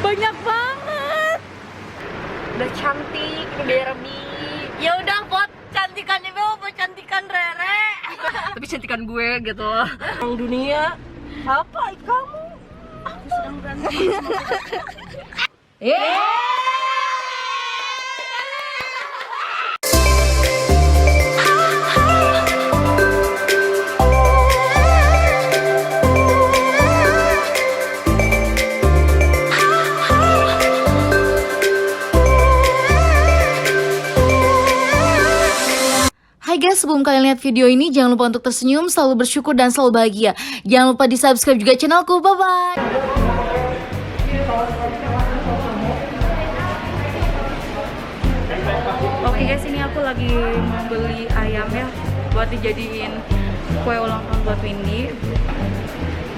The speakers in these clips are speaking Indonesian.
Banyak banget. Udah cantik, ini Barbie. Ya udah Pot, cantikan Ibu apa cantikan Rere? Tapi cantikan gue gitu. Yang dunia apa kamu? Aku sedang berantem. Hai guys, sebelum kalian lihat video ini, jangan lupa untuk tersenyum, selalu bersyukur, dan selalu bahagia. Jangan lupa di-subscribe juga channelku, bye-bye! Oke guys, ini aku lagi mau beli ayam ya, buat dijadiin kue ulang tahun buat Windy.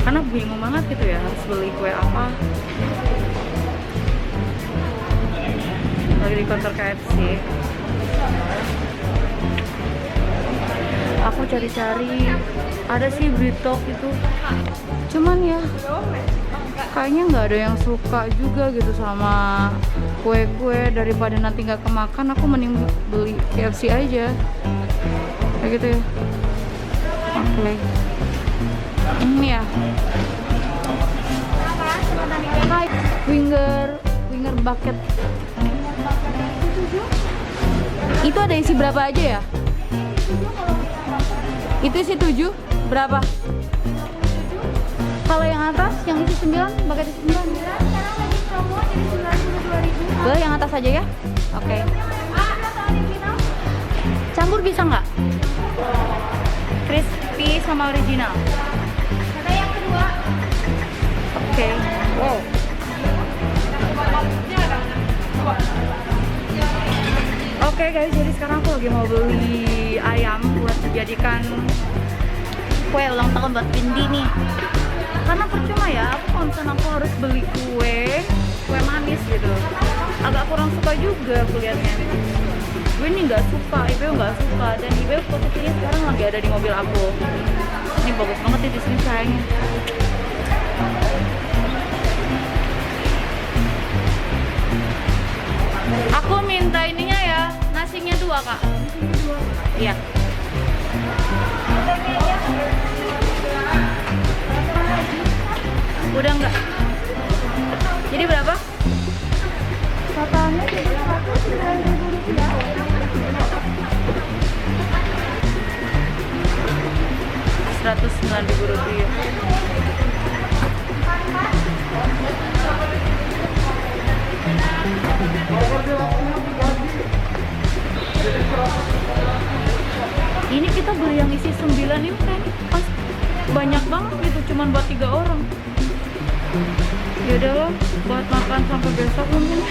Karena bingung banget gitu ya, harus beli kue apa. Lagi di kantor KFC. Aku cari-cari, ada sih Britok itu, cuman ya kayaknya nggak ada yang suka juga gitu sama kue-kue. Daripada nanti nggak kemakan, aku mending beli KFC aja kayak gitu ya. Oke. Ini ya, hai, winger bucket itu ada isi berapa aja ya? Itu isi 7 berapa? Kalau yang atas, yang isi 9, pakai isi 9. Sekarang lagi promo jadi 92.000. Boleh yang atas aja ya? Oke. Campur bisa nggak? Crispy sama original. Ada yang kedua. Oke. Wow. Oke guys, jadi sekarang aku lagi mau beli ayam buat dijadikan kue ulang tahun buat Windy nih. Karena percuma ya, aku kalau misalnya aku harus beli kue manis gitu, agak kurang suka juga aku liatnya. Windy nggak suka, Ibu nggak suka, dan Ibu posisinya sekarang lagi ada di mobil aku. Ini bagus banget ya di sini sayangnya. Aku minta ininya ya, nasinya 2 Kak. Iya. Udah enggak? Jadi berapa? Totalnya jadi 109.000 rupiah. Rp109.000. Ini kita beli yang isi 9 ini kan pas banyak banget gitu, cuman buat 3 orang. Ya udahlah, buat makan sampai besok mungkin.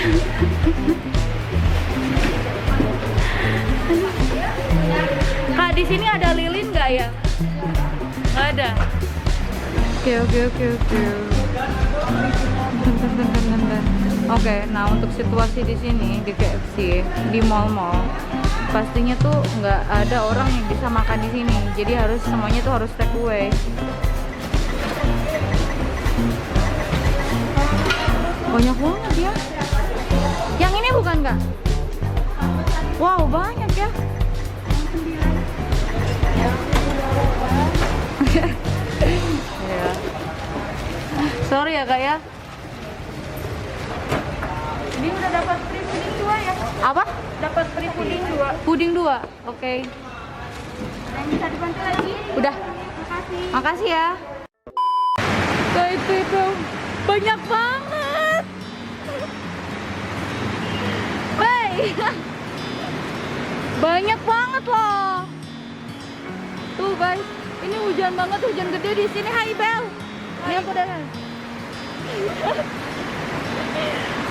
Kak, di sini ada lilin nggak ya? Nggak ada. Oke. Bentar. Oke, nah untuk situasi di sini di KFC, di mall-mall, pastinya tuh nggak ada orang yang bisa makan di sini. Jadi semuanya tuh harus take away. Banyak banget ya. Yang ini bukan Kak? Wow, banyak ya. Sorry ya Kak ya. Ini udah dapat free puding 2 ya? Apa? Dapat free puding 2. Puding 2. Oke. Ada yang bisa dibantu lagi? Udah. Makasih ya. Tuh itu. Banyak banget. Wey. Banyak banget loh. Tuh guys, ini hujan banget, hujan gede di sini. Hai Bel. Ini aku udah.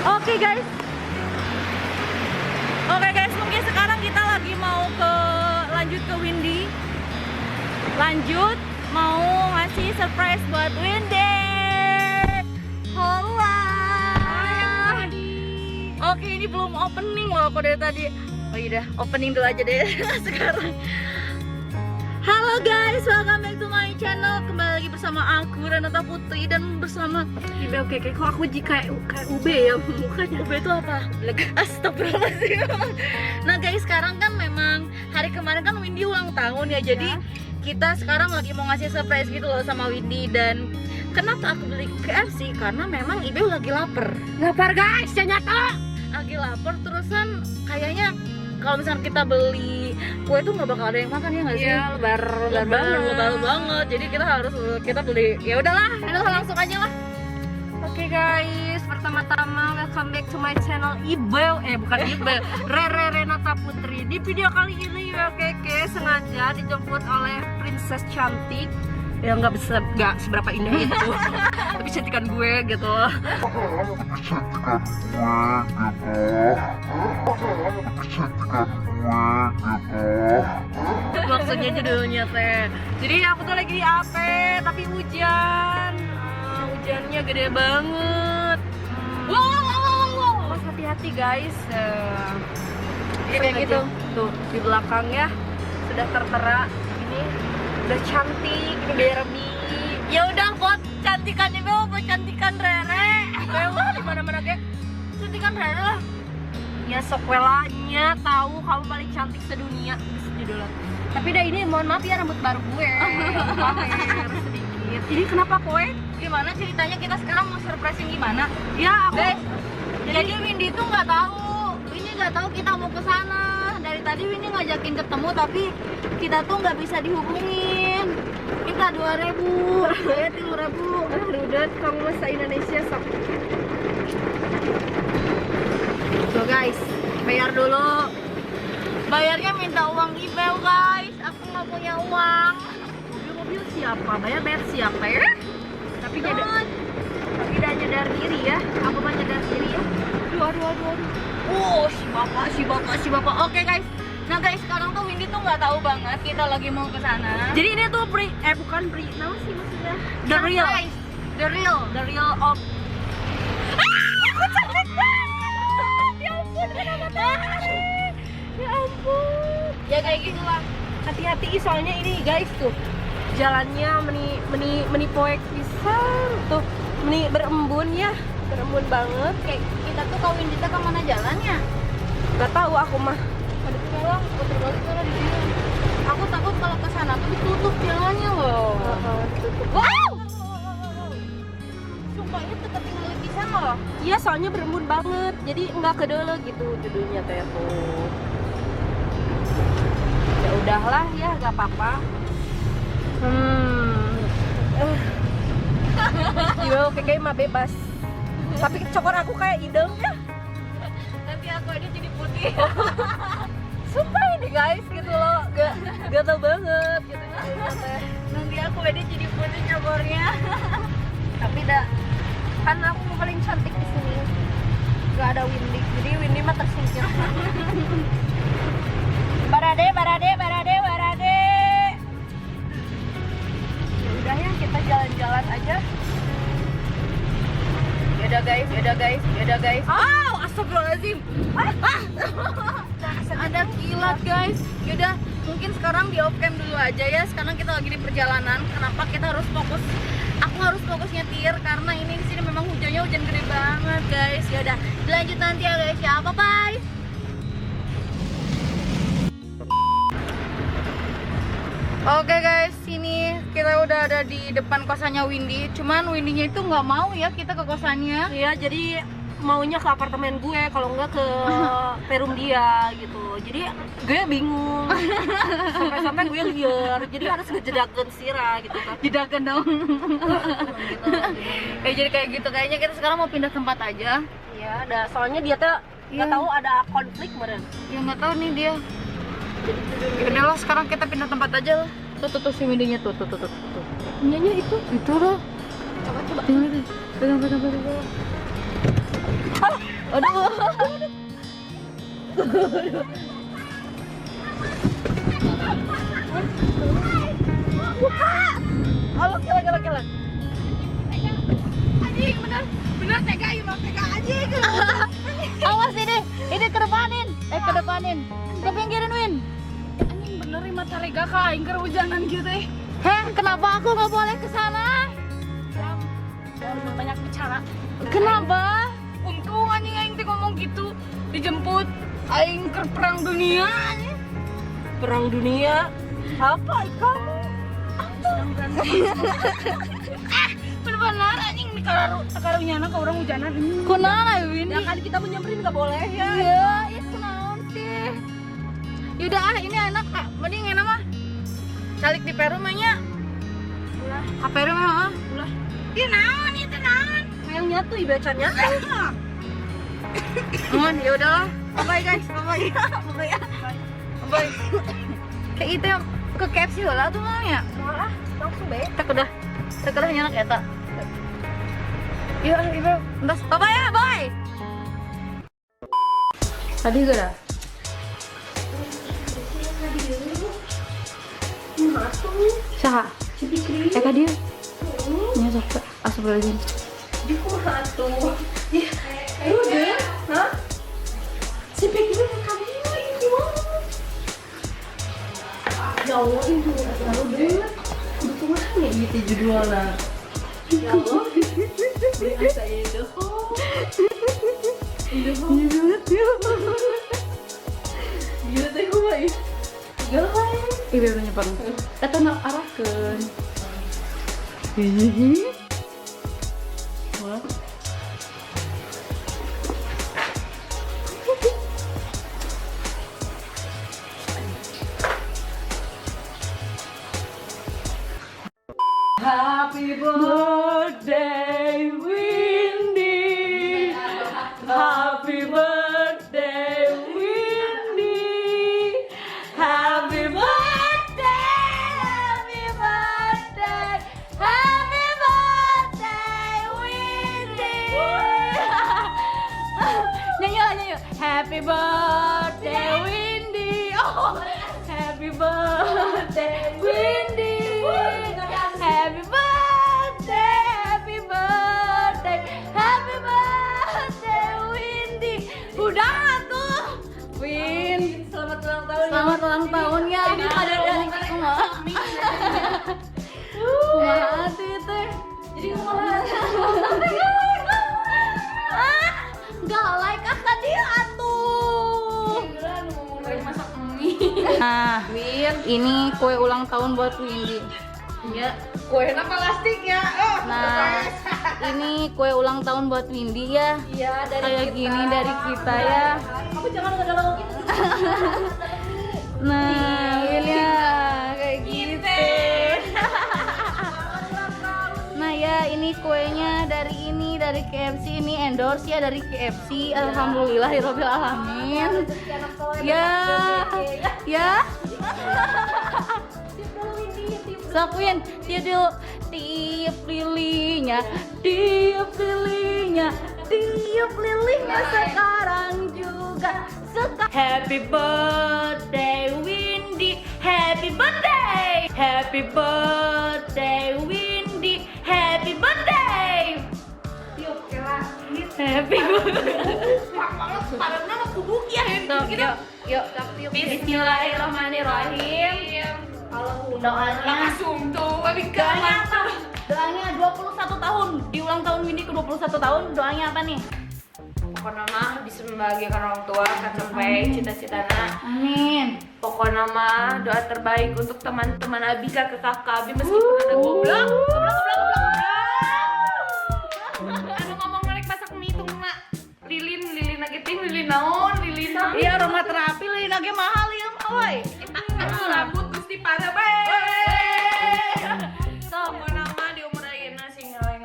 Oke guys, mungkin sekarang kita lagi mau lanjut ke Windy. Mau ngasih surprise buat Windy. Hola. Oke, ini belum opening loh aku dari tadi. Oh iya, opening dulu aja deh sekarang. Halo guys, welcome back to my channel. Kembali lagi bersama aku Renata Putri dan bersama Ibe. Oke, kok aku kayak ube ya mukanya. Ube itu apa? Astagfirullahaladzim. Nah guys, sekarang kan memang hari kemarin kan Windy ulang tahun ya. Jadi kita sekarang lagi mau ngasih surprise gitu loh sama Windy. Dan kenapa aku beli KFC? Karena memang Ibe lagi lapar. Lapar guys, ya nyata. Lagi lapar terusan kayaknya kalau misalnya kita beli kue tuh nggak bakal ada yang makan ya nggak sih? Iya, lebar banget. Jadi kita beli. Ya udahlah, langsung aja lah. Oke guys, pertama-tama welcome back to my channel Ibel. Bukan Ibel, Renata Putri. Di video kali ini Keke sengaja dijemput oleh princess cantik yang nggak seberapa indah itu, tapi cantikan gue gitu. Maksudnya judulnya teh. Jadi aku tuh lagi di AP tapi hujan. Hujannya gede banget. Mas hati-hati guys. Kayak gitu. Tuh di belakang ya sudah tertera ini udah cantik, ini Barbie. Ya udah buat cantikan Ibe, buat cantikan Rere. Bella di mana-mana kayak Cantikan Rere lah. ya sokwelanya tahu kamu paling cantik sedunia judulnya. Tapi dah ini mohon maaf ya rambut baru gue. Pamer sedikit. Ini kenapa kowe? Gimana ceritanya, kita sekarang mau surprisein gimana? Ya aku. Guys, jadi Windy tuh nggak tahu. Windy nggak tahu kita mau ke sana. Dari tadi Windy ngajakin ketemu tapi kita tuh nggak bisa dihubungin. Minta 2.000, saya 3.000. Udah kamu masa Indonesia sok. Tuh guys, bayar dulu. Bayarnya minta uang Ibel guys. Aku nggak punya uang. Mobil siapa? Bayar siapa ya? Tapi tidak nyadar diri ya. Aku mah nyadar diri ya. Aduh. Oh, si bapak. Oke guys. Nah guys, sekarang tuh Windy tuh nggak tahu banget kita lagi mau ke sana. Jadi ini tuh bukan nama sih maksudnya. The real of Aku cantik banget. Ya ampun, ya ampun. Ya kayak gitu lah. hati-hati soalnya ini guys tuh jalannya meni poek pisan tuh berembun ya, berembun banget. Kayak kita tuh kalau Windy tuh kemana jalannya? Gak tahu aku mah. Ada pelang, putar balik sana di sini. Aku takut kalau ke sana tuh ditutup jalannya loh. Wow. Sumpah ini ketinggalan bisa loh. Iya soalnya berembun banget, jadi nggak kedele gitu judulnya teh tuh. Ya udahlah ya, nggak apa-apa. Yo, kayak mah bebas. Tapi cokor aku kayak idem ya. Nanti aku aja jadi putih. Sumpah ini guys gitu loh, gatel banget gitu teh. Nanti aku aja jadi putih cokornya. Tapi kan aku paling cantik di sini. Gak ada Windy, jadi Windy mah tersingkir. Barade. Ya udah ya, kita jalan-jalan aja. Yaudah guys. Astagfirullahaladzim. Ada kilat guys. Yaudah, mungkin sekarang di off cam dulu aja ya. Sekarang kita lagi di perjalanan. Kenapa kita harus fokus? Aku harus fokus nyetir karena ini di sini memang hujan gede banget guys. Yaudah, dilanjut nanti ya guys ya. Bye bye. Oke guys, sini kita udah ada di depan kosannya Windy. Cuman Windy-nya itu nggak mau ya kita ke kosannya. Iya, jadi maunya ke apartemen gue, kalau enggak ke perum dia gitu. Jadi gue bingung. Sampai gue liar, jadi harus ngejedakan sira gitu kan. Jedakan dong. Jadi kayak gitu, kayaknya kita sekarang mau pindah tempat aja. Iya, soalnya dia tuh nggak Iya. tahu ada konflik meren. Ya nggak tahu nih dia. Udah lah, sekarang kita pindah tempat aja lah. Tuh si Windy-nya tuh. Nyanyi itu. Itu loh. Coba. Pegang. Aduh. Halo, kela. Anjing, bener tega anjing. Awas ini kedepanin. Ke pinggirin Win. Anjing bener Matarega ka aing keur hujanan kieu teh. Heh, kenapa aku nggak boleh ke sana? Banyak bicara. Kenapa? Untung anjing aing teh ngomong gitu. Dijemput aing ke perang dunia. Perang dunia? Apa kamu? Benar anjing di karunyana ka urang hujanan. Kunaon Windy? Ya kali kita menyamperin enggak boleh ya. Iya, itu naon sih? Yaudah ini enak kak, mending enak mah calik di Peru mahnya. Ulah, Ka Peru mah ulah. Iya naon, itu naon. Yang nyatu ibacanya. Yaudah lah, bye guys, bye. Bye. Kayak itu yang ke KFC lah tuh mah ya. Malah langsung be. Tak udah nyenak ya tak. Iya, ibu, entas, bye ya, bye. Tadi gak ada? Saha? Eka dia? Nya sok asup lagi. Di kumaha tuh? Ayo deh. Hah? Si Peggy udah kamu ini gimana? Ya Allah, ini terlalu deh. Kumaha nih gitu judulnya? Ya Allah. Biasa itu. Iya banget ya. Gila teh kumaha ya? Gila wae. Ibu udah nyebar. Eta nak arahkeun. Wah. Happy birthday, Windy. Happy birthday, Windy. Happy birthday, happy birthday, happy birthday, Windy. Nyanyi. Happy birthday Windy. Oh, happy birthday Windy. Happy birthday, happy birthday, happy birthday Windy. Udah tuh, Win. Selamat ulang tahun. Selamat ulang tahun ya. Ini ada kumaha. Kumaha tuh teh. Jadi kumaha? Gak like tadi atuh. Masak mie. Nah, ini kue ulang tahun buat Windy. Ya, kue plastik ya. Nah, ini kue ulang tahun buat Windy ya. Iya, dari Kayak kita. gini dari kita ya. Kamu jangan ngedalamin. Nah, ini ya kayak gitu. Nah ya, ini kuenya dari KFC, ini endorse ya dari KFC. Alhamdulillahirobbil alamin. Ya, ya. Sakuin tiup lilinya, tiup lilinya sekarang juga. Happy birthday Windy, happy birthday, happy birthday Windy, happy birthday. Tiup ke langit. Happy birthday. Pada nama kubuk ya. Yuk, Bismillahirrahmanirrahim. Doanya doanya 21 tahun di ulang tahun Windy ke 21 tahun. Doanya apa nih? Pokoknya mah bisa membahagiakan orang tua, sampai cita-citana. Amin. Pokoknya mah doa terbaik untuk teman-teman Abika ke kakak Abi meskipun ada goblok. Anu ngomong ngelek masak mie itu mak. Lilin lagi ting lilin naon lilin. Iya, rumah terapi lagi lagi mahal ya, woy. Anu rambut Gusti pada bae. Pokoknya mah di umur ayeuna sing ngaleng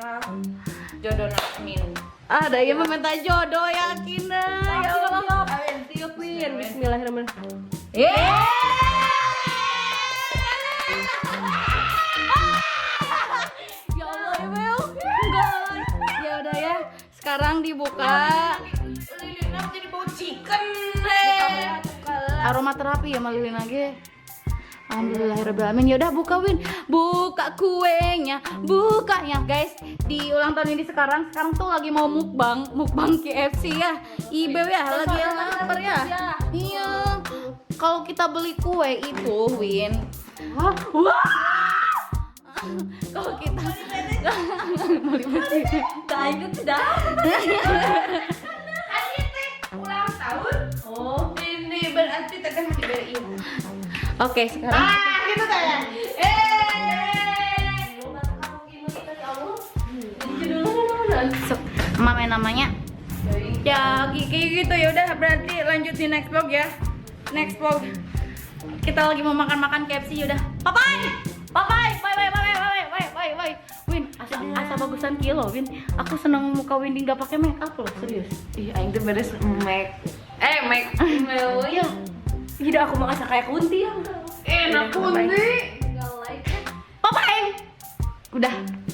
jodohna amin. Ada yang meminta jodoh yakin dah. Ya Allah. Amin tiupin bismillahirrahmanirrahim. Ya Allah, Ibu. Enggak. Ya udah ya. Sekarang dibuka. Lilinnya jadi bau chicken. Aroma terapi ya malilin lagi. Alhamdulillahirrahmanirrahim. Yaudah buka Win, buka kuenya, bukanya guys. Di ulang tahun ini sekarang tuh lagi mau mukbang KFC ya. Ibu ya lagi lapar ya. Iya. kalau kita beli kue itu, Win. Wah. Kalau kita Tak ikut sudah. Ulang tahun. Oh, ini berarti tekan dibeliin. Oke, sekarang Gitu saya. mama namanya. Ya, kayak gitu ya udah berarti lanjut di next vlog ya. Next vlog kita lagi mau makan-makan KFC udah. Bye. Win, asa bagusan kilo, Win. Aku seneng muka Windy nggak pakai make up loh, serius. Ih, aing tuh beres make. Make email ya. Tidak aku mau asa kayak kunti yang. Enak kunti. Bye. Udah.